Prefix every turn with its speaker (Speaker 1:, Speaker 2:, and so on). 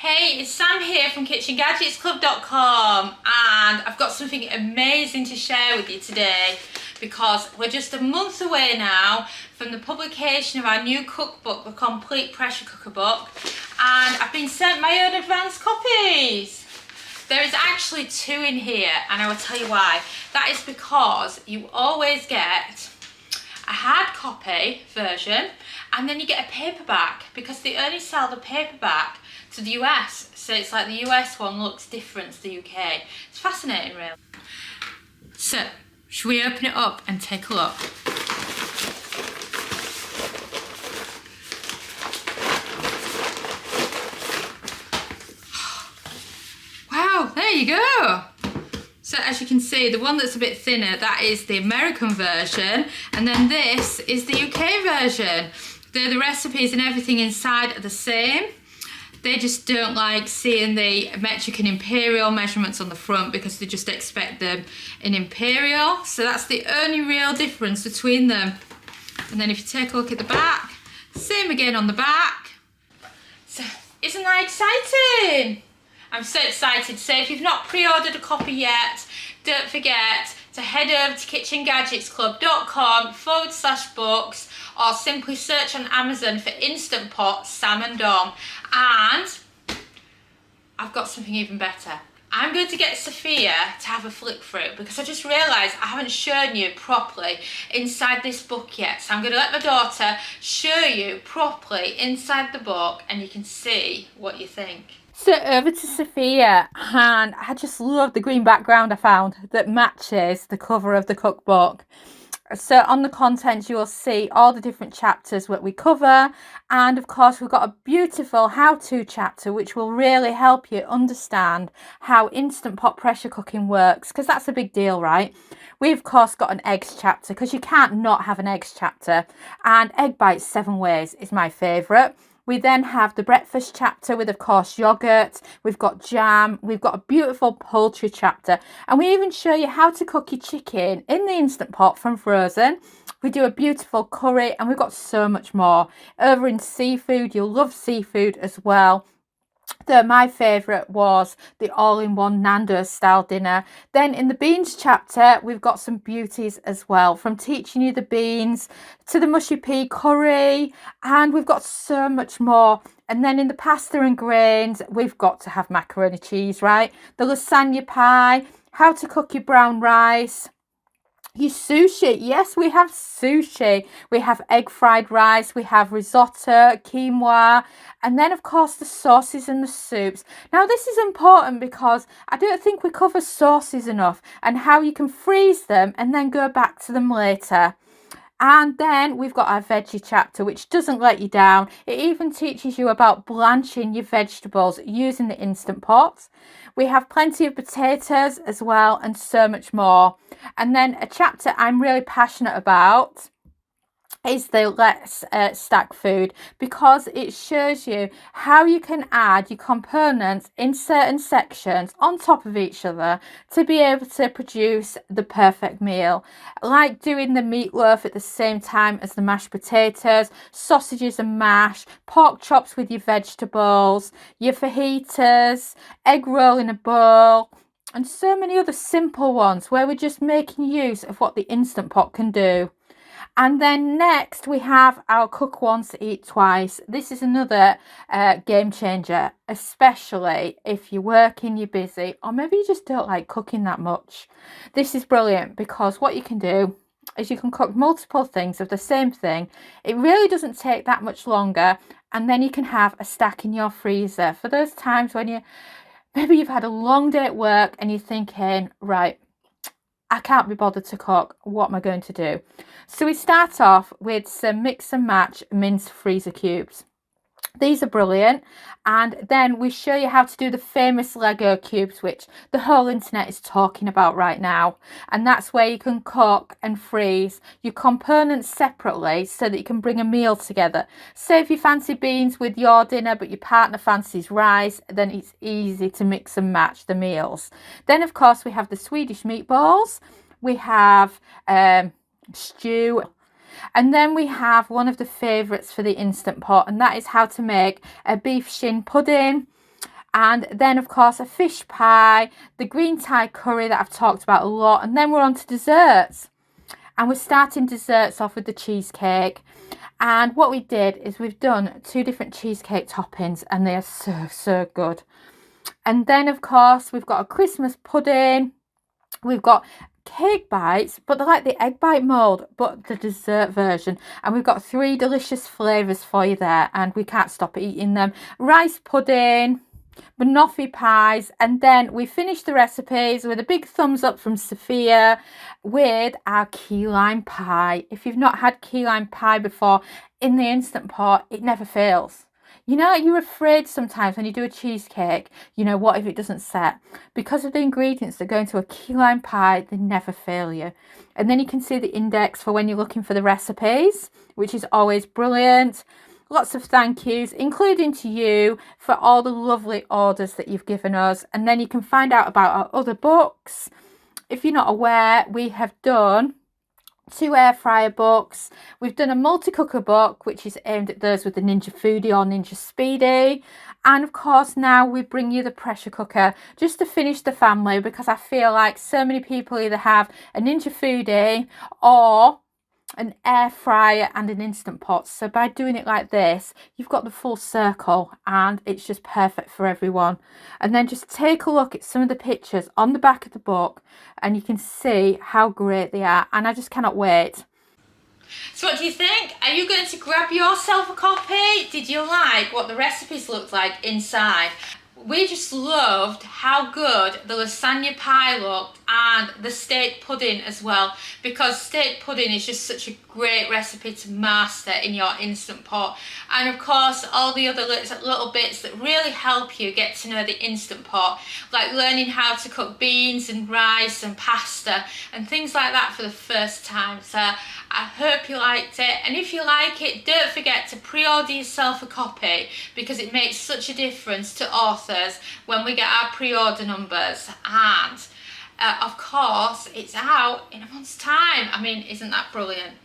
Speaker 1: Hey, it's Sam here from kitchengadgetsclub.com, and I've got something amazing to share with you today because we're just a month away now from the publication of our new cookbook, the Complete Pressure Cooker Book, and I've been sent my own advanced copies. There is actually 2 in here, and I will tell you why. That is because you always get a hard copy version and then you get a paperback, because they only sell the paperback to the US, so it's like the US one looks different to the UK. It's fascinating, really. So, should we open it up and take a look? Wow, there you go. So as you can see, the one that's a bit thinner, that is the American version, and then this is the UK version. The recipes and everything inside are the same. They just don't like seeing the metric and imperial measurements on the front because they just expect them in imperial. So that's the only real difference between them. And then if you take a look at the back, same again on the back. So isn't that exciting? I'm so excited. So if you've not pre-ordered a copy yet, don't forget to head over to kitchengadgetsclub.com/books, or simply search on Amazon for Instant Pot Sam and Dom. And I've got something even better. I'm going to get Sophia to have a flick through because I just realised I haven't shown you properly inside this book yet. So I'm going to let my daughter show you properly inside the book and you can see what you think. So over to Sophia, and I just love the green background I found that matches the cover of the cookbook. So on the contents you will see all the different chapters that we cover, and of course we've got a beautiful how-to chapter which will really help you understand how Instant Pot pressure cooking works, because that's a big deal, right? We've of course got an eggs chapter because you can't not have an eggs chapter, and egg bites 7 ways is my favourite. We then have the breakfast chapter with, of course, yogurt. We've got jam. We've got a beautiful poultry chapter. And we even show you how to cook your chicken in the Instant Pot from frozen. We do a beautiful curry, and we've got so much more. Over in seafood, you'll love seafood as well. Though my favourite was the all-in-one Nando's style dinner. Then in the beans chapter, we've got some beauties as well, from teaching you the beans to the mushy pea curry, and we've got so much more. And then in the pasta and grains, we've got to have macaroni cheese, right? The lasagna pie, how to cook your brown rice. Your sushi, yes, we have sushi. We have egg fried rice, we have risotto, quinoa, and then of course the sauces and the soups. Now this is important because I don't think we cover sauces enough, and how you can freeze them and then go back to them later. And then we've got our veggie chapter, which doesn't let you down. It even teaches you about blanching your vegetables using the Instant Pot. We have plenty of potatoes as well, and so much more. And then a chapter I'm really passionate about is the Let's Stack Food, because it shows you how you can add your components in certain sections on top of each other to be able to produce the perfect meal, like doing the meatloaf at the same time as the mashed potatoes, sausages and mash, pork chops with your vegetables, your fajitas, egg roll in a bowl, and so many other simple ones where we're just making use of what the Instant Pot can do. And then next we have our Cook Once, Eat Twice. This is another game changer, especially if you're working, you're busy, or maybe you just don't like cooking that much. This is brilliant because what you can do is you can cook multiple things of the same thing. It really doesn't take that much longer, and then you can have a stack in your freezer for those times when maybe you've had a long day at work and you're thinking, right, I can't be bothered to cook. What am I going to do? So we start off with some mix and match minced freezer cubes. These are brilliant. And then we show you how to do the famous Lego cubes, which the whole internet is talking about right now. And that's where you can cook and freeze your components separately so that you can bring a meal together. So if you fancy beans with your dinner but your partner fancies rice, then it's easy to mix and match the meals. Then of course we have the Swedish meatballs. We have stew. And then we have one of the favourites for the Instant Pot, and that is how to make a beef shin pudding.
Speaker 2: And then of course a fish pie, the green Thai curry that I've talked about a lot, and then we're on to desserts. And we're starting desserts off with the cheesecake. And what we did is we've done 2 different cheesecake toppings, and they are so good. And then of course we've got a Christmas pudding, we've got cake bites, but they're like the egg bite mold, but the dessert version. And we've got 3 delicious flavours for you there, and we can't stop eating them. Rice pudding, banoffee pies, and then we finished the recipes with a big thumbs up from Sophia with our key lime pie. If you've not had key lime pie before in the Instant Pot, it never fails. You know, you're afraid sometimes when you do a cheesecake, you know, what if it doesn't set? Because of the ingredients that go into a key lime pie, they never fail you. And then you can see the index for when you're looking for the recipes, which is always brilliant. Lots of thank yous, including to you for all the lovely orders that you've given us. And then you can find out about our other books. If you're not aware, we have done 2 air fryer books. We've done a multi-cooker book, which is aimed at those with the Ninja Foodi or Ninja Speedy. And of course, now we bring you the pressure cooker just to finish the family, because I feel like so many people either have a Ninja Foodi or an air fryer and an Instant Pot. So by doing it like this, you've got the full circle, and it's just perfect for everyone. And then just take a look at some of the pictures on the back of the book, and you can see how great they are, and I just cannot wait.
Speaker 1: So what do you think? Are you going to grab yourself a copy? Did you like what the recipes looked like inside? We just loved how good the lasagna pie looked, and the steak pudding as well, because steak pudding is just such a great recipe to master in your Instant Pot. And of course all the other little bits that really help you get to know the Instant Pot, like learning how to cook beans and rice and pasta and things like that for the first time. So I hope you liked it, and if you like it, don't forget to pre-order yourself a copy, because it makes such a difference to authors when we get our pre-order numbers. And of course it's out in a month's time. I mean, isn't that brilliant?